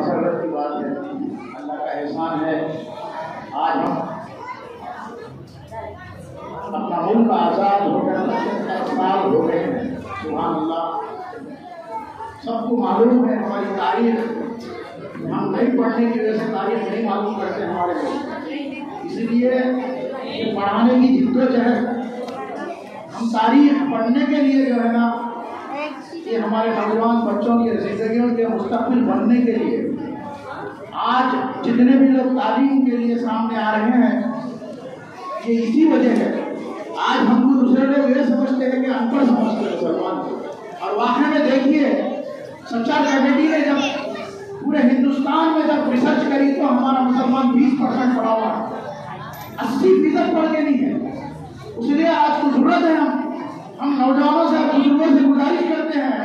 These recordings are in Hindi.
मसरत की बात है, अल्लाह का एहसान है। आज हम अपना मुल्क आज़ाद होकर 75 साल हो गए हैं। सुभान अल्लाह। सबको मालूम है हमारी तारीख, हम नहीं पढ़ने की वजह से तारीख नहीं मालूम करते हमारे लोग, इसलिए पढ़ाने की जिद्दोजहद। हम तारीख पढ़ने के लिए जो है ना, ये हमारे नौजवान बच्चों की जिंदगियों के मुस्तकबिल बनने के लिए आज जितने भी लोग तालीम के लिए सामने आ रहे हैं, ये इसी वजह है। आज हमको दूसरे लोग ये समझते हैं कि अनपढ़ समझते हैं मुसलमान को, और वाकई में देखिए सच्चा कमेटी ने जब पूरे हिंदुस्तान में जब रिसर्च करी तो हमारा मुसलमान 20% पढ़ा हुआ है, 80% पढ़ के नहीं है। इसलिए आज तो जरूरत है हम नौजवानों से, बुजुर्गों से गुजारिश करते हैं,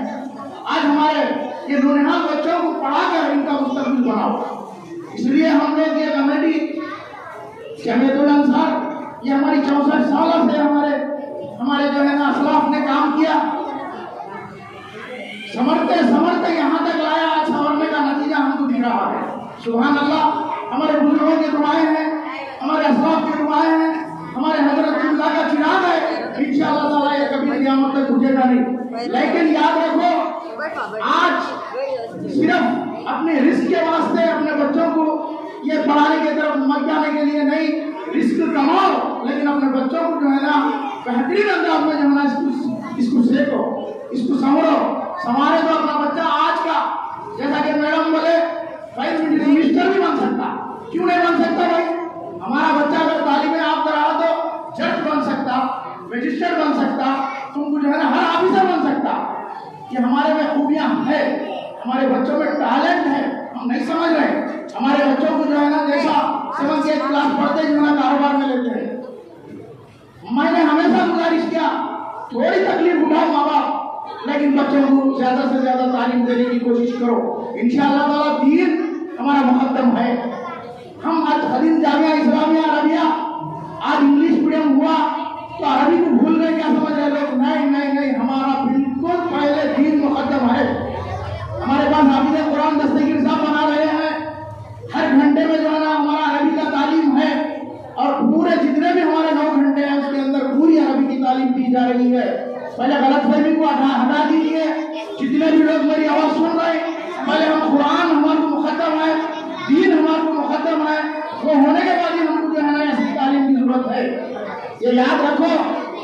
आज हमारे ये नौनिहाल बच्चों को पढ़ाकर इनका मुस्तकबिल बनाओ। इसलिए हम लोग ये कमेटी जमीयतुल अंसार, ये हमारी 64 साल से हमारे जो है ना असलाफ ने काम किया, समरते यहाँ तक लाया। आज संवरने का नतीजा हमको दिख रहा है। सुभान अल्लाह। हमारे बुजुर्गों की दुआएं हैं, हमारे असलाफ की दुआएं हैं, हमारे हजरत अल्लाह का चिराग है। इंशाअल्लाह ताला ये कभी क़यामत तक बुझेगा नहीं। लेकिन याद रखो, आज सिर्फ अपने रिस्क के वास्ते अपने बच्चों को ये पढ़ाने की तरफ मत जाने के लिए नहीं, रिस्क कमाओ, लेकिन अपने बच्चों को जो है ना बेहतरीन अंदाज में जो है ना इसको सीखो, इसको संवारे तो अपना बच्चा आज का, जैसा कि मैडम बोले, भाई मिनिस्टर भी बन सकता। क्यों नहीं बन सकता भाई? हमारा बच्चा अगर तालीम आप करा तो जज बन सकता, रजिस्टर बन सकता, तुमको जो है ना हर ऑफिसर बन सकता। ये हमारे में खूबियां है, हमारे बच्चों में टैलेंट है, हम नहीं समझ रहे। हमारे बच्चों को जो है ना जैसा 7th 8th क्लास पढ़ते जो है ना कारोबार में लेते हैं। मैंने हमेशा गुजारिश किया, थोड़ी तकलीफ उठाओ माँ बाप, लेकिन बच्चों को ज्यादा से ज्यादा तालीम देने की कोशिश करो। इंशाअल्लाह ताला दीन हमारा मुकद्दम है। हम आज खलील जामिया इस्लामिया अरबिया, आज इंग्लिश मीडियम हुआ तो अरबी को भूल गए, क्या समझ रहे लोग? नहीं, हमारा बिल्कुल पहले दीन मुकद्दम है। हमारे पास हाफिज़ कुरान दस्तगीर साहब बना रहे हैं, हर घंटे में जो है ना हमारा अरबी का तालीम है, और पूरे जितने भी हमारे 9 घंटे हैं उसके अंदर पूरी अरबी की तालीम दी जा रही है। पहले गलतफहमी को हटा दीजिए। जितने भी लोग मेरी आवाज सुन रहे हैं, पहले हम कुरान हमारे को मुकद्दम है, दीन हमारे को मुकद्दम है, वो होने के बाद ही हमको जो है ना ऐसी तालीम की जरूरत है। ये याद रखो,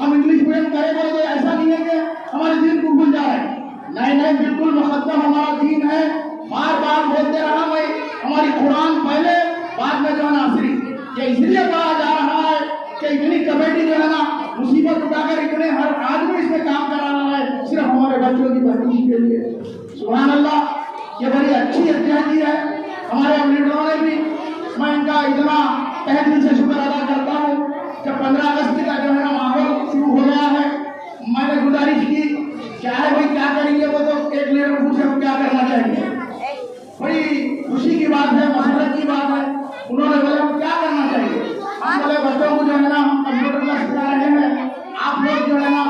हम इंग्लिश मीडियम करेंगे तो ऐसा नहीं है कि हमारे दीन को भूल जा रहे हैं। नहीं, बिल्कुल मुकद्दम हमारा दीन है। बार बोलते रहा मैं, हमारी कुरान पहले, बाद में जो है ना असरी। ये इसलिए कहा जा रहा है कि इतनी कमेटी जो है ना मुसीबत उठाकर इतने हर आदमी इसमें काम करा रहा है, सिर्फ हमारे बच्चों की बेहतरी के लिए। सुभान अल्लाह। ये बड़ी अच्छी अध्याय है। हमारे लीडरों ने भी, मैं इनका इतना तहे दिल से शुक्र अदा करता हूँ। जब 15 अगस्त का जो है ना माहौल शुरू हो गया है, मैंने गुजारिश की, क्या है भाई क्या करेंगे? वो तो एक लीडर पूछे हम क्या करना चाहिए। बड़ी खुशी की बात है, मसरत की बात है। उन्होंने बोला हम क्या करना चाहिए? हम बोले बच्चों को जो है ना हम कंप्यूटर क्लास सिखा रहे हैं, आप लोग जो है ना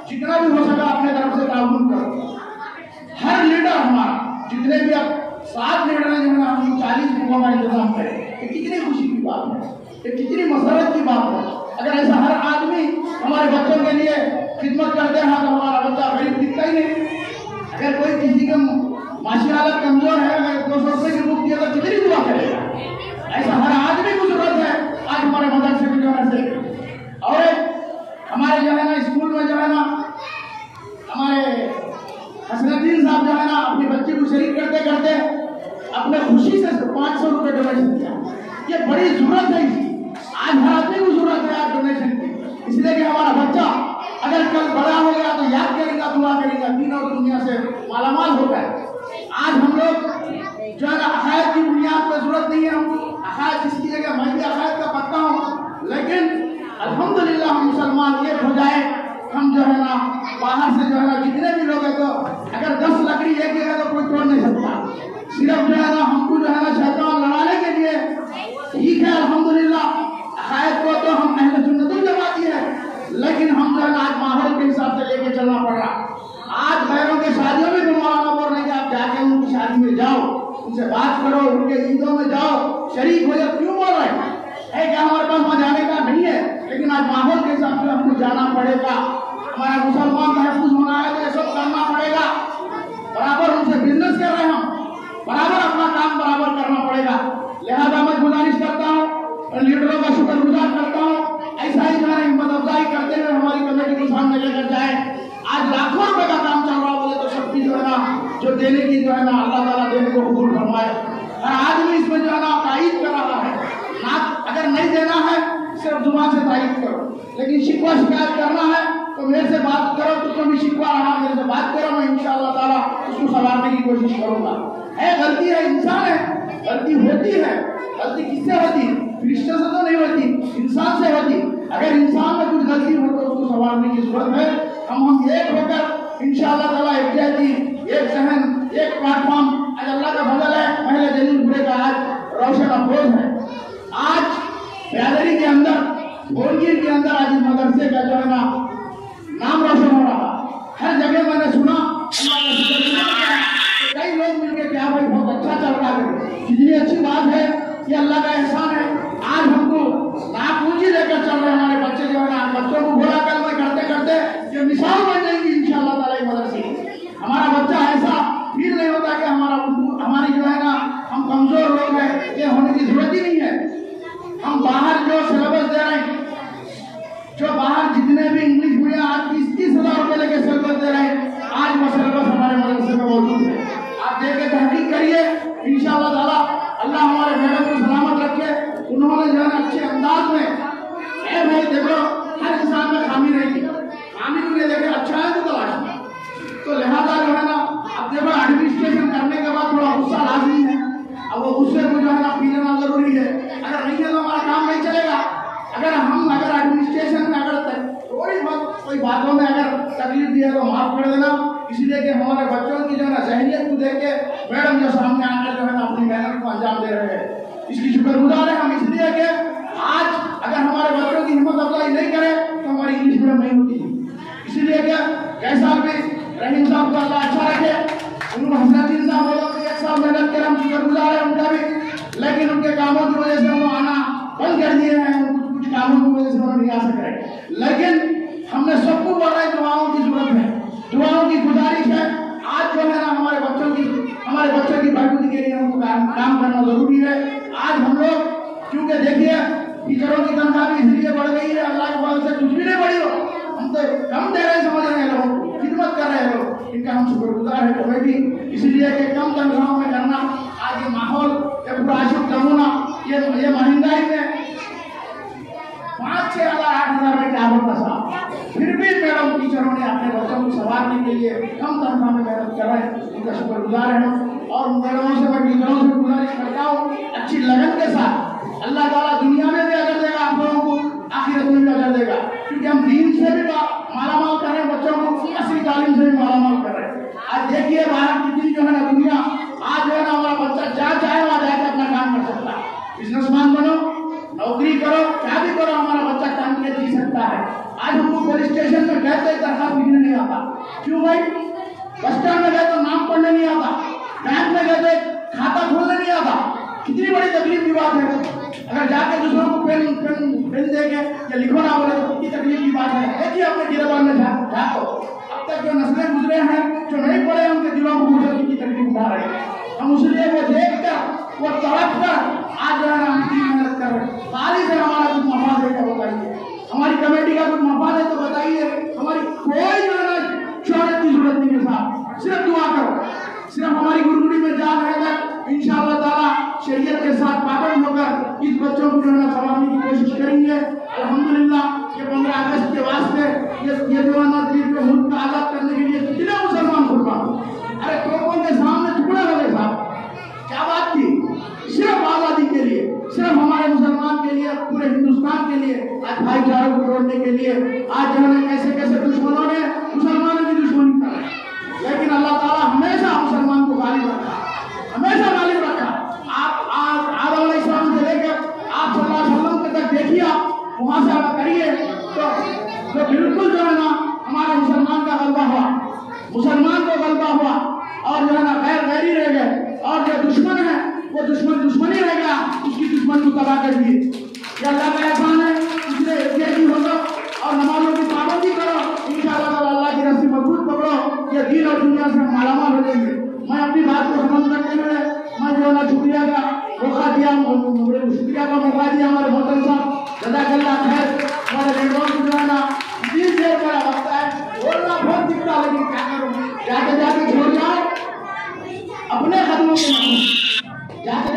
जितना भी हो सका अपने तरफ से ताउन करो। हर लीडर हमारा, जितने भी अब 7 लीडर हैं जो है ना, हम 40 बुकों का इंतजाम करें। ये कितनी खुशी की बात है, ये कितनी मसरत की बात है। अगर ऐसा हर आदमी हमारे बच्चों के लिए खिदमत करते रहा तो हमारा बच्चा गरीब दिखता ही नहीं। अगर कोई किसी का माशी हालत कमजोर है, अगर 200 रुपये की बुक दिया तो कितनी दुआ करेगा? ऐसा हर आदमी को जरूरत है आज हमारे मदरसे में जो है से। और हमारे जो है ना स्कूल में जो है ना हमारे हसनुद्दीन साहब जो है ना अपने बच्चे को शरीक करते करते अपने खुशी से 500 रुपये डोनेशन किया। ये बड़ी जरूरत है इसकी, आज हर आदमी को जरूरत है आज डोनेशन की। इसलिए कि हमारा बच्चा अगर कल बड़ा हो गया तो याद करेगा, दुआ करेगा, दीन और दुनिया से मालामाल होगा। आज हम लोग जो है ना अकायद की बुनियाद पर जरूरत नहीं है हमको। अकायद जिसकी जगह मैं भी अकायद का पक्का हूँ, लेकिन अल्हम्दुलिल्लाह हम मुसलमान एक हो जाए, हम जो है ना बाहर से जो है ना जितने भी लोग हैं, तो अगर 10 लकड़ी एक है तो कोई तोड़ नहीं सकता। सिर्फ जो है ना हमको जो है ना शैतान लड़ाने के लिए ठीक है। अल्हम्दुलिल्लाह अकायद को तो हम अहले सुन्नत वल जमात ही है, लेकिन हम जो है ना आज माहौल के हिसाब से लेके चलना पड़ रहा। आज गैरों के शादियों में भी मौलाना बोल रहे हैं कि आप जाके उनकी शादी में जाओ, उनसे बात करो, उनके ईदों में जाओ, शरीक हो जाओ। क्यों बोल रहे हैं? क्या हमारे पास वहाँ जाने का नहीं है, लेकिन आज माहौल के हिसाब से हमको जाना पड़ेगा। हमारा मुसलमान महफूज होना है तो ये सब करना पड़ेगा। बराबर उनसे बिजनेस कर रहे हैं हम, बराबर अपना काम बराबर करना पड़ेगा। लिहाजा मैं गुजारिश करता हूँ और लीडरों का शुक्रगुजार करता हूँ, ऐसा ही जो है हिम्मत अफजाई करते हुए हमारी कमेटी को सामने लेकर जाए। आज लाखों रुपए का काम चल रहा बोले तो शक्ति जो है ना, जो देने की जो है ना, अल्लाह ताला देने को कबूल फरमाए। और आज भी इसमें जो है ना तायीद कर रहा है ना, अगर नहीं देना है सिर्फ जुबान से तायीद करो, लेकिन शिकवा शिकायत करना है तो मेरे से बात करो। तो भी शिकवा रहा मेरे से बात करो, मैं इंशाअल्लाह ताला उसको संवारने की कोशिश करूंगा। है गलती है, इंसान है, गलती होती है। गलती किससे होती? फरिश्ते से तो नहीं होती, इंसान से होती। अगर इंसान में कुछ गलती हो तो उसको संवारने की जरूरत है। हम एक होकर इंशाअल्लाह ताला एक जहती, एक जहन, एक प्लेटफॉर्म, आज अल्लाह का फजल है, पहले जलीलपुरे का आज रोशन अफरोज है। आज बिरादरी के अंदर, भोरगिर के अंदर आज मदरसे का जो है ना नाम रोशन हो रहा। हर जगह मैंने सुना, कई लोग मिलकर क्या भाई बहुत अच्छा चल रहा है, कितनी अच्छी बात है, ये अल्लाह का एहसान है। आज हमको नापूंजी लेकर चल रहे हमारे बच्चे जो है ना, बच्चों को बुरा कलमा करते करते ये मिसाल बन जाएंगी इंशाअल्लाह ताला मदरसे। हमारा बच्चा ऐसा फील नहीं होता कि हमारी जो है ना हम कमजोर लोग हैं, ये होने की जरूरत ही नहीं है। हम बाहर जो सिलेबस दे रहे हैं, जो बाहर जितने भी इंग्लिश मीडियम आज 30,000 रुपए लेके सिलेबस दे रहे हैं, आज वो सिलेबस हमारे मदरसे में मौजूद है। आप देख के तहकीक करिए, इंशाअल्लाह ताला अल्लाह हमारे मैडम को सलामत रखे। उन्होंने जो है अच्छे अंदाज में, भाई देखो हर इंसान में खामी रहेगी, खामी को नहीं देखे अच्छा है तो तलाश। तो लिहाजा जो है ना, अब देखो एडमिनिस्ट्रेशन करने के बाद थोड़ा गुस्सा लाजमी है। अब वो गुस्से को जो है ना पी लेना जरूरी है, अगर नहीं है तो हमारा काम नहीं चलेगा। अगर एडमिनिस्ट्रेशन में अगर थोड़ी बहुत कोई बातों में अगर तकलीफ दी है तो माफ कर देना, इसलिए कि हमारे बच्चों की जो है ना जहनियत को देख के मैडम जो सामने आकर जो है ना अपनी मेहनत को अंजाम दे रहे हैं, इसकी शुक्रगुजार है हम। इसलिए कि आज अगर हमारे बच्चों की हिम्मत अफजाई नहीं करे तो हमारी इंग्लिश मीडियम नहीं होती। इसीलिए कि कैसा भी रहीम साहब को अल्लाह अच्छा रखे, उनको हसनदीन साहब बोलो कि एक साल मेहनत कर, हम शुक्रगुजार है उनका भी, लेकिन उनके कामों की वजह से उन्होंने आना बंद कर दिए हैं, कुछ कामों की वजह से उन्होंने नहीं आ सक रहे। लेकिन हमने सबको बोल रहे दुआओं की जरूरत है, दुआओं की गुजारिश है। आज जो है ना हमारे बच्चों की बहबूदी के लिए हमको काम करना जरूरी है। आज हम लोग क्योंकि देखिए टीचरों की तनख्वाह भी इसलिए बढ़ गई है, अल्लाह के फजल से कुछ भी नहीं बढ़ी हो, हम तो कम दे रहे समझ रहे हैं, लोग खिदमत कर रहे हैं लोग, इनका हम शुक्रगुजार है कमेटी। इसलिए कि कम तनख्वाहों में करना, आज ये माहौल, ये पूरा आशुक नमूना, ये महंगाई में 5-6 हज़ार 8 हज़ार में क्या होता साहब, फिर भी मैडम टीचरों ने अपने बच्चों को संवारने के लिए कम तनख्वाह में मेहनत कर रहे हैं, उनका शुक्रगुजार है हम। और मैडमों से, मैं टीचरों से गुजारिश करता हूँ अच्छी लगन के साथ, अल्लाह ताला दुनिया में भी अगर देगा आप लोगों को, आखिरत में भी अगर देगा, क्योंकि हम दीन से भी मालामाल कर रहे हैं, बच्चों को असली तालीम से भी मालामाल कर रहे हैं। आज देखिए बाहर कितनी जो है ना दुनिया, आज जो है ना हमारा बच्चा जहाँ चाहे वहाँ जाकर अपना काम कर सकता है। बिजनेसमैन बनो, नौकरी करो, क्या भी करो, हमारा बच्चा काम के जी सकता है। आज हमको पुलिस स्टेशन में गए तो दरखास्त लिखने नहीं आता, क्यों भाई? बस स्टैंड में गए तो नाम पढ़ने नहीं आता, बैंक में गए तो खाता खोलने नहीं आता, कितनी बड़ी तकलीफ की बात है। अगर जाके दूसरों को पेन दे के या लिखो ना बोले तो कितनी तकलीफ की बात है। देखिए अपने गिरबान में झाँको, अब तक जो नस्लें गुजरे हैं, जो नहीं पढ़े उनके दिलों को गुजर की तकलीफ उठा रहे हैं। हम उसलिए वो देख कर, वो तड़प कर आज जो है ना हम मेहनत कर रहे हैं। ताली से हमारा कुछ मफाद है क्या बताइए, हमारी कमेटी का कुछ मफाद है तो बताइए। हमारी कोई जो है ना शोहरत की जरूरत नहीं है साहब, सिर्फ दुआ करो, सिर्फ हमारी गुरगुड़ी में जान है तक इंशाअल्लाह ताला शरीयत के साथ पाबंद होकर इस बच्चों को जो है ना संभालने की कोशिश करेंगे। अल्हम्दुलिल्लाह ये 15 अगस्त के वास्ते ये जो है ना दिल को मुल्क को आजाद करने के लिए कितने मुसलमान कुर्बान, अरे तोपों के सामने टुकड़े हो गए साहब, क्या बात की, सिर्फ आजादी के लिए, सिर्फ हमारे मुसलमान के लिए, पूरे हिंदुस्तान के लिए, आज भाईचारों को तोड़ने के लिए। आज जो है कैसे कैसे दुश्मनों ने मुसलमानों की दुश्मनी कर रहे, लेकिन अल्लाह ताला हमेशा मुसलमान को गालिब रखा, हमेशा गालिब रखा। आप आदम अलैहिस्सलाम से लेकर आप सल्लल्लाहु अलैहि वसल्लम तक देखिए, आप वहां से आप करिए तो बिल्कुल जो है ना हमारे मुसलमान का गलबा हुआ, मुसलमान को गलबा हुआ, और जो है ना गैर गैरी रह गए, और जो दुश्मन जो दुश्मन दुश्मनी रहेगा उसकी दुश्मन को तबाह कर दिए। ये अल्लाह का एहसान है, इसलिए एहतियाती हो जाओ और नमाजों की पाबंदी करो। इंशाअल्लाह अल्लाह की रस्सी मजबूत पकड़ो, ये दीन और दुनिया से मालामाल हो जाएंगे। मैं अपनी बात को खत्म करते हुए मैं जो है ना शुक्रिया का मौका दिया, शुक्रिया का मौका दिया हमारे मोहतरम साहब जज़ाकल्लाह खैर। हमारे मेहमान को जो है ना दिल से बड़ा वक्त है, बोलना बहुत दिखता लेकिन क्या करूँ, जाते जाते छोड़ जाओ अपने कदमों के, जाते